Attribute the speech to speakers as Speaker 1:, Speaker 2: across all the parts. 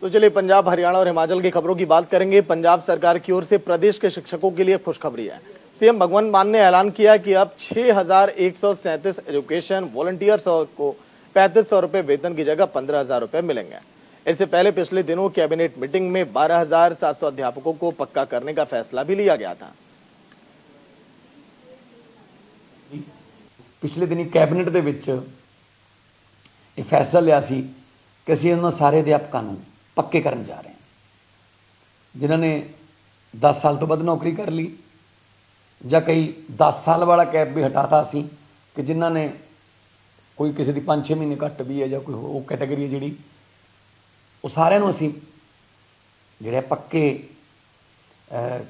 Speaker 1: तो चलिए पंजाब, हरियाणा और हिमाचल की खबरों की बात करेंगे। पंजाब सरकार की ओर से प्रदेश के शिक्षकों के लिए खुशखबरी है। सीएम भगवंत मान ने ऐलान किया कि अब 6,137 एजुकेशन वॉलंटियर्स को 3,500 रुपए वेतन की जगह 15,000 रुपए मिलेंगे। इससे पहले पिछले दिनों कैबिनेट मीटिंग में 12,700 अध्यापकों को पक्का करने का फैसला भी लिया गया था।
Speaker 2: पिछले दिनी कैबिनेट दे विच ये फैसला लिया सी कि असीं उन्हां सारे अध्यापकों को पक्के करन जा रहे हैं जिन्हां ने 10 साल तो वध नौकरी कर ली, ਜਾਂ कई 10 साल वाला कैप भी हटाता सी कि जिन्हां ने कोई किसी की 5-6 महीने घट भी है, ਜਾਂ कोई वो कैटेगरी है जी वो सारिਆਂ ਨੂੰ ਅਸੀਂ ਜਿਹੜੇ पक्के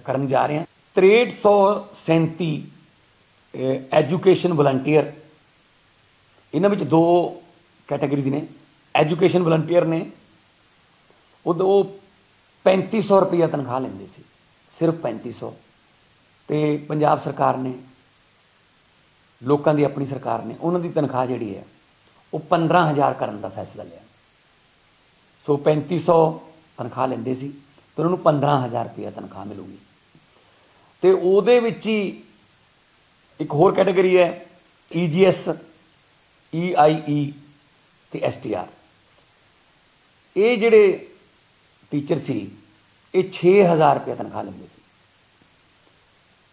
Speaker 2: करन जा रहे हैं। 6337 एजुकेशन वलंटियर, इन्हां विच 2 कैटेगरीज ने। एजुकेशन वलंटियर ने वो 3500 रुपया तनख्वाह लेंदे सी, सिर्फ 3500। तो पंजाब सरकार ने, लोगों की अपनी सरकार ने, उन्होंने तनख्वाह जी है वो 15,000 करने का फैसला लिया। सो 3500 तनख्वाह लेंदे सी तो उन्होंने 15,000 रुपया तनख्वाह मिलूगी। तो वो एक होर कैटेगरी है EGS, EIE ते STR। ये जिहड़े टीचर सी ये 6,000 रुपया तनख्वाह लेंदे सी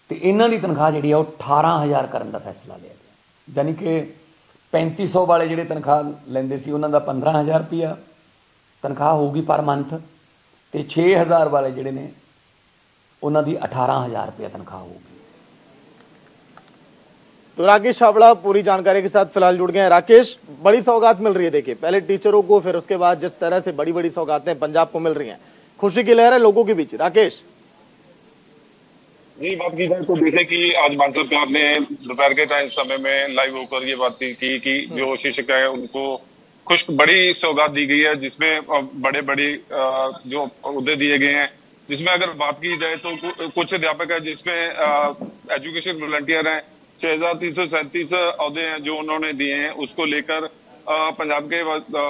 Speaker 2: ते इन्हां दी तनख्वाह जिहड़ी है वो 18,000 करने का फैसला लिया गया। यानी कि 3500 वाले जिहड़े तनख्वाह लेंदे सी उन्हां दा 15,000 रुपया तनख्वाह होगी पर मंथ, ते 6,000 वाले जिहड़े ने उन्हां दी 18,000 रुपया तनख्वाह होगी।
Speaker 1: तो राकेश छाबड़ा पूरी जानकारी के साथ फिलहाल जुड़ गए हैं। राकेश, बड़ी सौगात मिल रही है, देखिए पहले टीचरों को, फिर उसके बाद जिस तरह से बड़ी बड़ी सौगातें पंजाब को मिल रही हैं, खुशी की लहर है लोगों के बीच। राकेश
Speaker 3: जी, बात की जाए तो जैसे कि आज मान सरकार ने दोपहर के टाइम समय में लाइव होकर ये बात की कि जो शिक्षक है उनको बड़ी सौगात दी गई है, जिसमें बड़े बड़े जो उहदे दिए गए हैं। जिसमें अगर बात की जाए तो कुछ अध्यापक है जिसमें एजुकेशन वॉलंटियर हैं, 6,337 अहदे हैं जो उन्होंने दिए हैं। उसको लेकर पंजाब के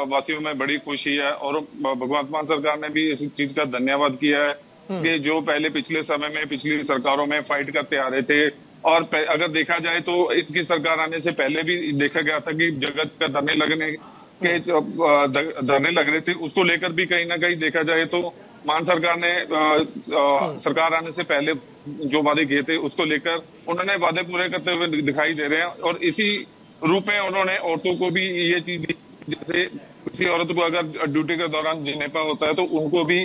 Speaker 3: वासियों में बड़ी खुशी है और भगवंत मान सरकार ने भी इस चीज का धन्यवाद किया है कि जो पहले पिछले समय में पिछली सरकारों में फाइट करते आ रहे थे, और अगर देखा जाए तो इनकी सरकार आने से पहले भी देखा गया था कि जगत का धरने लग रहे थे, उसको लेकर भी कहीं ना कहीं देखा जाए तो मान सरकार ने सरकार आने से पहले जो वादे किए थे उसको लेकर उन्होंने वादे पूरे करते हुए दिखाई दे रहे हैं। और इसी रूप में उन्होंने औरतों को भी ये चीज, जैसे किसी औरत को अगर ड्यूटी के दौरान जनेपा होता है तो उनको भी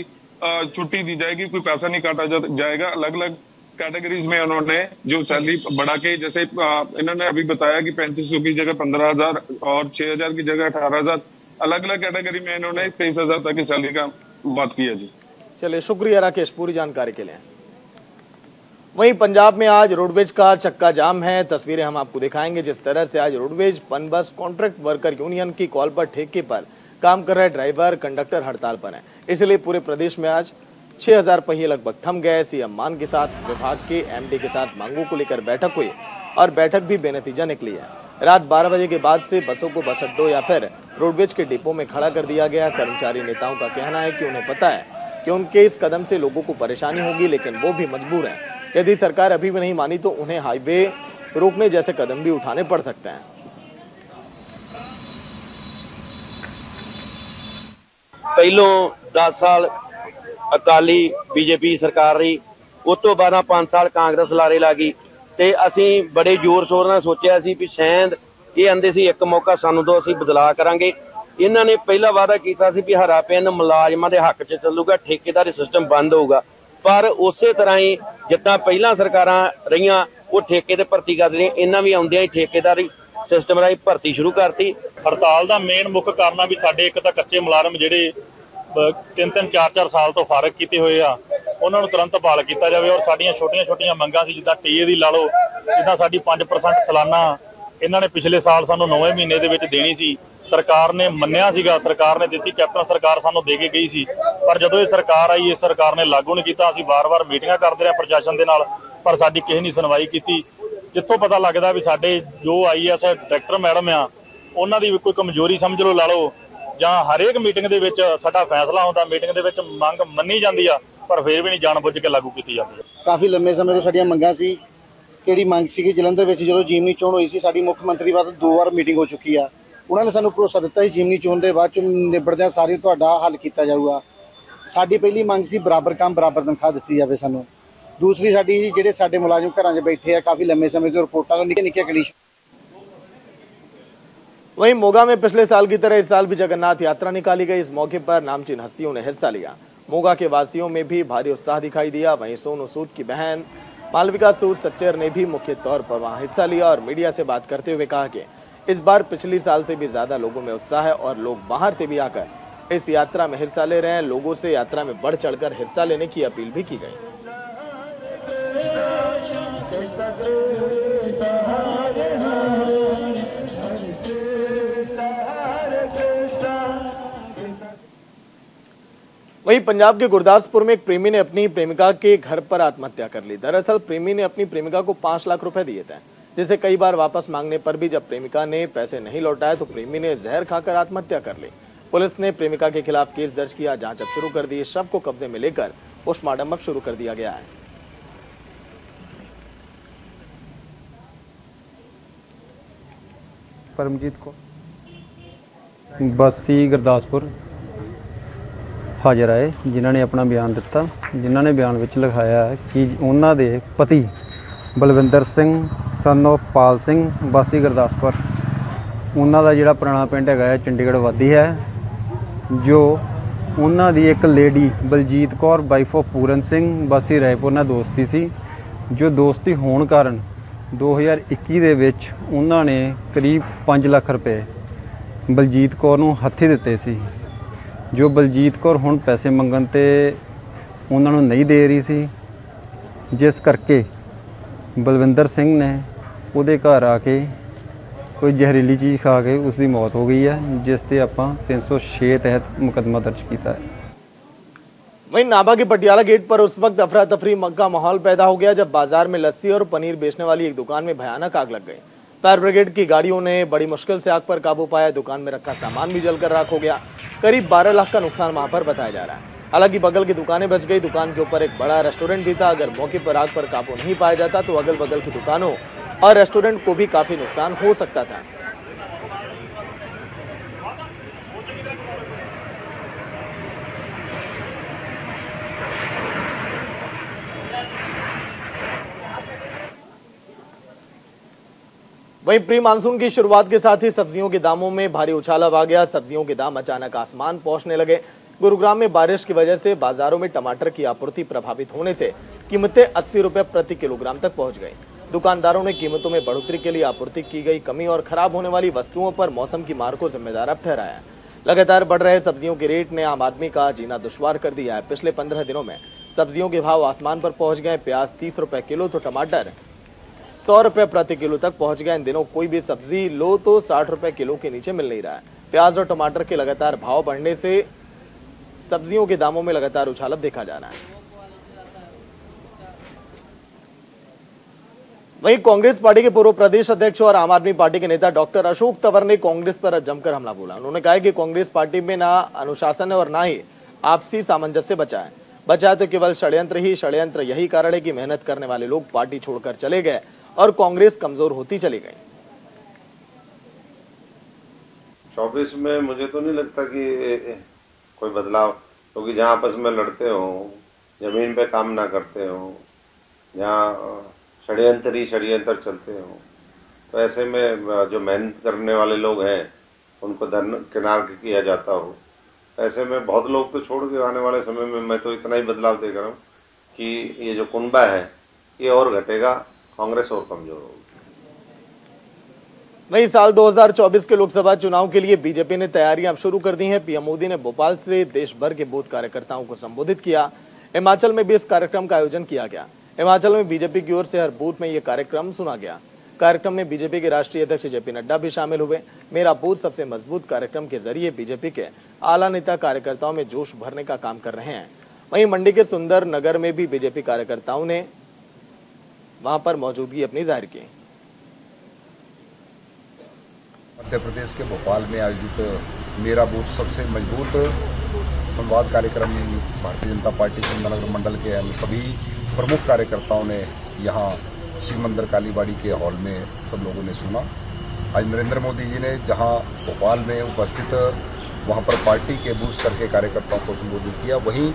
Speaker 3: छुट्टी दी जाएगी, कोई पैसा नहीं काटा जाएगा। अलग अलग कैटेगरीज में उन्होंने जो सैलरी बढ़ा के, जैसे इन्होंने अभी बताया कि 3500 की जगह 15,000 और 6,000 की जगह 18,000, अलग अलग कैटेगरी में इन्होंने 23,000 तक की सैलरी का बात किया। जी
Speaker 1: चलिए, शुक्रिया राकेश पूरी जानकारी के लिए। वहीं पंजाब में आज रोडवेज का चक्का जाम है। तस्वीरें हम आपको दिखाएंगे जिस तरह से आज roadways PUNBUS contract worker union की कॉल पर ठेके पर काम कर रहे ड्राइवर कंडक्टर हड़ताल पर हैं। इसलिए पूरे प्रदेश में आज 6,000 पहिए लगभग थम गए। सीएम मान के साथ विभाग के MD के साथ मांगों को लेकर बैठक हुई और बैठक भी बेनतीजा निकली है। रात 12 बजे के बाद से बसों को बस अड्डों या फिर रोडवेज के डिपो में खड़ा कर दिया गया। कर्मचारी नेताओं का कहना है कि उन्हें पता है कि उनके इस कदम से लोगों को परेशानी होगी, लेकिन वो भी मजबूर हैं। यदि सरकार अभी भी नहीं मानी तो उन्हें हाईवे रोकने जैसे कदम भी उठाने पड़ सकते हैं।
Speaker 4: पहलों 10 साल अकाली बीजेपी सरकार रही, उस तो बाद 5 साल कांग्रेस लारे लागी, ते असीं बड़े जोर शोर नाल सोचिया सी भी शायद ये आंदे सी एक मौका सानू दो, असीं बदलाव करांगे। इन्हां ने पहला वादा कीता सी भी हरा पेन मुलाजमां दे हक च चलूगा, ठेकेदारी सिस्टम बंद होगा। पर उस तरह ही जिद्दां पहलां सरकारां रहियां वो ठेके ते भर्ती कर रही, इन्हां भी आउंदियां ही ठेकेदारी सिस्टम राही भर्ती शुरू करती।
Speaker 5: हड़ताल का मेन मुख्य कारण भी साडे एक तां कच्चे मुलाजम जिहड़े 3-3 4-4 साल तो फारग किए हुए आ, उन्होंने तुरंत बहाल किया जाए। और साडियां छोटियां मंगां सी, जिद्दां टीए दी ला लो, जिद्दां साडी 5% सालाना इन्हां ने पिछले साल सानू 9वें महीने दे विच देनी सी, सरकार ने मन्निया सीगा, सरकार ने दित्ती, कैप्टन सरकार सानू दे के गई सी। पर जदों ये सरकार आई, इस सरकार ने लागू नहीं किया। असीं बार-बार मीटिंगां करदे रहे प्रशासन दे नाल, पर साडी किसी ने सुनवाई की। जित्थों पता लगदा भी साडे जो IAS डायरैक्टर मैडम आ, उन्हां दी कोई कमजोरी समझ लो ला लो, ਜਾਂ ਹਰੇਕ ਮੀਟਿੰਗ ਦੇ ਵਿੱਚ ਸਾਡਾ ਫੈਸਲਾ ਹੁੰਦਾ, ਮੀਟਿੰਗ ਦੇ ਵਿੱਚ ਮੰਗ ਮੰਨੀ ਜਾਂਦੀ ਆ, ਪਰ ਫਿਰ ਵੀ ਨਹੀਂ ਜਾਣਬੁੱਝ ਕੇ ਲਾਗੂ ਕੀਤੀ ਜਾਂਦੀ ਹੈ।
Speaker 6: ਕਾਫੀ ਲੰਮੇ ਸਮੇਂ ਤੋਂ ਸਾਡੀਆਂ ਮੰਗਾਂ ਸੀ। ਕਿਹੜੀ ਮੰਗ ਸੀ? ਜਲੰਧਰ ਵਿੱਚ ਜਦੋਂ ਜਿਮਨੀ ਚੋਣ ਹੋਈ ਸੀ, ਸਾਡੀ ਮੁੱਖ ਮੰਤਰੀ ਵੱਲ 2 ਵਾਰ ਮੀਟਿੰਗ ਹੋ ਚੁੱਕੀ ਆ। ਉਹਨਾਂ ਨੇ ਸਾਨੂੰ ਭਰੋਸਾ ਦਿੱਤਾ ਸੀ ਜਿਮਨੀ ਚੋਣ ਦੇ ਬਾਅਦ 'ਚ ਨਿਬੜਦਿਆਂ ਸਾਰੀ ਤੁਹਾਡਾ ਹੱਲ ਕੀਤਾ ਜਾਊਗਾ। ਸਾਡੀ ਪਹਿਲੀ ਮੰਗ ਸੀ ਬਰਾਬਰ ਕੰਮ ਬਰਾਬਰ ਤਨਖਾਹ ਦਿੱਤੀ ਜਾਵੇ ਸਾਨੂੰ। दूसरी साडी ਜਿਹੜੇ ਸਾਡੇ ਮੁਲਾਜ਼ਮ ਘਰਾਂ 'ਚ बैठे हैं काफ़ी लंबे समय ਤੋਂ रिपोर्टां निक्के कंडीशन।
Speaker 1: वहीं मोगा में पिछले साल की तरह इस साल भी जगन्नाथ यात्रा निकाली गई। इस मौके पर नामचीन हस्तियों ने हिस्सा लिया। मोगा के वासियों में भी भारी उत्साह दिखाई दिया। वहीं सोनू सूद की बहन मालविका सूद सच्चर ने भी मुख्य तौर पर वहां हिस्सा लिया और मीडिया से बात करते हुए कहा कि इस बार पिछली साल से भी ज्यादा लोगों में उत्साह है और लोग बाहर से भी आकर इस यात्रा में हिस्सा ले रहे हैं। लोगों से यात्रा में बढ़ चढ़कर हिस्सा लेने की अपील भी की गई। वहीं पंजाब के गुरदासपुर में एक प्रेमी ने अपनी प्रेमिका के घर पर आत्महत्या कर ली। दरअसल प्रेमी ने अपनी प्रेमिका को 5 लाख रुपए दिए थे, जिसे कई बार वापस मांगने पर भी जब प्रेमिका ने पैसे नहीं लौटाए तो प्रेमी ने जहर खाकर आत्महत्या कर ली। पुलिस ने प्रेमिका के खिलाफ केस दर्ज किया, जांच अब शुरू कर दी। शव को कब्जे में लेकर पोस्टमार्टम अब शुरू कर दिया गया है।
Speaker 7: परमजीत को बसी गुरदासपुर हाजिर आए, जिन्हों ने अपना बयान दिता, जिन्हों ने बयान विच लिखाया है कि उन्होंने दे पति बलविंदर सिंह सन ऑफ पाल सिंह बसी गुरदासपुर, उन्हों का जिहड़ा पुराना पिंड है चंडीगढ़ वादी है, जो उन्हों की एक lady Baljit Kaur wife of Puran Singh Bassi Raipur नाल दोस्ती सी, जो दोस्ती होने कारण 2021 ਦੇ ਵਿੱਚ ਉਹਨਾਂ ਨੇ करीब 5 ਲੱਖ रुपए बलजीत कौर ਨੂੰ ਹੱਥੀਂ ਦਿੱਤੇ ਸੀ, जो बलजीत कौर ਹੁਣ ਪੈਸੇ ਮੰਗਣ ਤੇ ਉਹਨਾਂ ਨੂੰ नहीं दे रही ਸੀ, जिस करके बलविंदर सिंह ने ਉਹਦੇ ਘਰ ਆ ਕੇ कोई जहरीली चीज़ खा के उसकी मौत हो गई है, जिस ते आपां 306 तहत मुकदमा दर्ज किया है।
Speaker 1: वहीं नाभा के पटियाला गेट पर उस वक्त अफरा तफरी का माहौल पैदा हो गया जब बाजार में लस्सी और पनीर बेचने वाली एक दुकान में भयानक आग लग गई। फायर ब्रिगेड की गाड़ियों ने बड़ी मुश्किल से आग पर काबू पाया। दुकान में रखा सामान भी जलकर राख हो गया। करीब 12 लाख का नुकसान वहां पर बताया जा रहा है। हालांकि बगल की दुकानें बच गई। दुकान के ऊपर एक बड़ा रेस्टोरेंट भी था। अगर मौके पर आग पर काबू नहीं पाया जाता तो अगल बगल की दुकानों और रेस्टोरेंट को भी काफी नुकसान हो सकता था। वहीं प्री मानसून की शुरुआत के साथ ही सब्जियों के दामों में भारी उछाल आ गया। सब्जियों के दाम अचानक आसमान पहुंचने लगे। गुरुग्राम में बारिश की वजह से बाजारों में टमाटर की आपूर्ति प्रभावित होने से कीमतें 80 रुपए प्रति किलोग्राम तक पहुंच गई। दुकानदारों ने कीमतों में बढ़ोतरी के लिए आपूर्ति की गई कमी और खराब होने वाली वस्तुओं पर मौसम की मार को जिम्मेदार अब ठहराया। लगातार बढ़ रहे सब्जियों के रेट ने आम आदमी का जीना दुश्वार कर दिया है। पिछले 15 दिनों में सब्जियों के भाव आसमान पर पहुंच गए। प्याज 30 रुपए किलो तो टमाटर 100 रुपए प्रति किलो तक पहुंच गया। इन दिनों कोई भी सब्जी लो तो 60 रुपए किलो के नीचे मिल नहीं रहा है। प्याज और टमाटर के लगातार भाव बढ़ने से सब्जियों के दामों में लगातार उछाल देखा जा रहा है। वहीं कांग्रेस पार्टी के पूर्व प्रदेश अध्यक्ष और आम आदमी पार्टी के नेता डॉक्टर अशोक तंवर ने कांग्रेस पर जमकर हमला बोला। उन्होंने कहा कि कांग्रेस पार्टी में ना अनुशासन है और ना ही आपसी सामंजस्य बचा है तो केवल षड्यंत्र ही षड्यंत्र। यही कारण है कि मेहनत करने वाले लोग पार्टी छोड़कर चले गए और कांग्रेस कमजोर होती चली गई।
Speaker 8: 24 में मुझे तो नहीं लगता कि कोई बदलाव, क्योंकि जहां आपस में लड़ते हो, जमीन पे काम ना करते हो, जहां षड्यंत्र चलते हो, तो ऐसे में जो मेहनत करने वाले लोग हैं उनको दरकिनार किया जाता हो, ऐसे में बहुत लोग तो छोड़ के आने वाले समय में मैं तो इतना ही बदलाव देख रहा हूँ कि ये जो कुनबा है ये और घटेगा, कांग्रेस और कमजोर होगी।
Speaker 1: वहीं साल 2024 के लोकसभा चुनाव के लिए बीजेपी ने तैयारियां अब शुरू कर दी हैं। पीएम मोदी ने भोपाल से देश भर के बूथ कार्यकर्ताओं को संबोधित किया। हिमाचल में भी इस कार्यक्रम का आयोजन किया गया। हिमाचल में बीजेपी की ओर से हर बूथ में यह कार्यक्रम सुना गया। कार्यक्रम में बीजेपी के राष्ट्रीय अध्यक्ष जेपी नड्डा भी शामिल हुए। मेरा बूथ सबसे मजबूत कार्यक्रम के जरिए बीजेपी के आला नेता कार्यकर्ताओं में जोश भरने का काम कर रहे हैं। वहीं मंडी के सुंदर नगर में भी बीजेपी कार्यकर्ताओं ने वहां पर मौजूदगी अपनी जाहिर की।
Speaker 9: उत्तर प्रदेश के भोपाल में आयोजित मेरा बूथ सबसे मजबूत संवाद कार्यक्रम भारतीय जनता पार्टी सुंदरनगर मंडल के सभी प्रमुख कार्यकर्ताओं ने यहाँ शिव मंदिर कालीबाड़ी के हॉल में सब लोगों ने सुना। आज नरेंद्र मोदी जी ने जहाँ भोपाल में उपस्थित वहाँ पर पार्टी के बूथ करके कार्यकर्ताओं को संबोधित किया, वहीं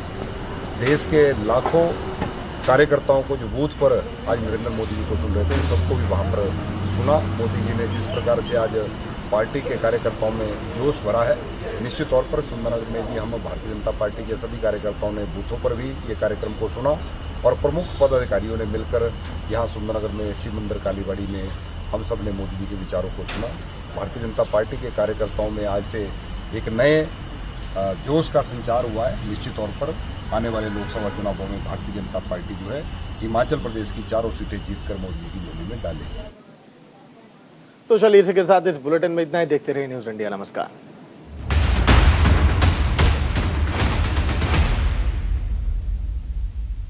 Speaker 9: देश के लाखों कार्यकर्ताओं को जो बूथ पर आज नरेंद्र मोदी जी को सुन रहे थे उन सबको भी वहाँ पर सुना। मोदी जी ने जिस प्रकार से आज पार्टी के कार्यकर्ताओं में जोश भरा है, निश्चित तौर पर सुंदरनगर में भी हम भारतीय जनता पार्टी के सभी कार्यकर्ताओं ने बूथों पर भी ये कार्यक्रम को सुना और प्रमुख पदाधिकारियों ने मिलकर यहाँ सुंदरनगर में शिव मंदिर कालीबाड़ी में हम सब ने मोदी जी के विचारों को सुना। भारतीय जनता पार्टी के कार्यकर्ताओं में आज से एक नए जोश का संचार हुआ है। निश्चित तौर पर आने वाले लोकसभा चुनावों में भारतीय जनता पार्टी जो है हिमाचल प्रदेश की 4 सीटें जीतकर मोदी जी की झोली में डालेगी।
Speaker 1: तो चलिए इसी के साथ इस बुलेटिन में इतना ही। देखते रहिए न्यूज़ इंडिया। नमस्कार।